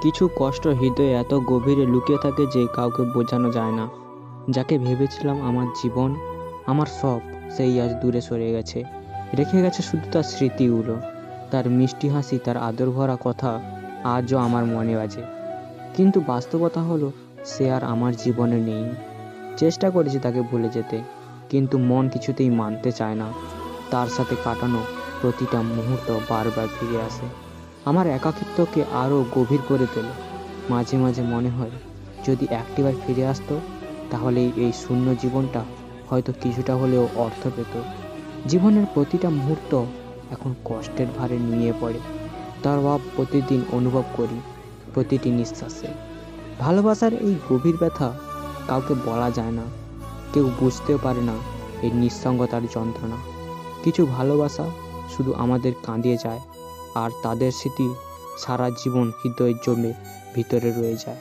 কিছু কষ্ট হৃদয়ে এত গভীরে লুকিয়ে থাকে যে কাউকে বোঝানো যায় না। যাকে ভেবেছিলাম আমার জীবন, আমার সব, সেই আজ দূরে সরে গেছে। রেখে গেছে শুধু তার স্মৃতিগুলো, তার মিষ্টি হাসি, তার আদর ভরা কথা আজও আমার মনে বাজে। কিন্তু বাস্তবতা হলো সে আর আমার জীবনে নেই। চেষ্টা করেছি তাকে ভুলে যেতে, কিন্তু মন কিছুতেই মানতে চায় না। তার সাথে কাটানো প্রতিটা মুহূর্ত বারবার ফিরে আসে, আমার একাকিত্বকে আরও গভীর করে তোলে। মাঝে মাঝে মনে হয় যদি একটিবার ফিরে আসতো, তাহলে এই শূন্য জীবনটা হয়তো কিছুটা হলেও অর্থ পেত। জীবনের প্রতিটা মুহূর্ত এখন কষ্টের ভারে নুয়ে পড়ে। তার অভাব প্রতিদিন অনুভব করি, প্রতিটি নিঃশ্বাসে। ভালোবাসার এই গভীর ব্যথা কাউকে বলা যায় না, কেউ বুঝতেও পারে না এই নিঃসঙ্গতার যন্ত্রণা। কিছু ভালোবাসা শুধু আমাদের কাঁদিয়ে যায়, আর তাদের স্মৃতি সারা জীবন হৃদয়ে জমে ভিতরে রয়ে যায়।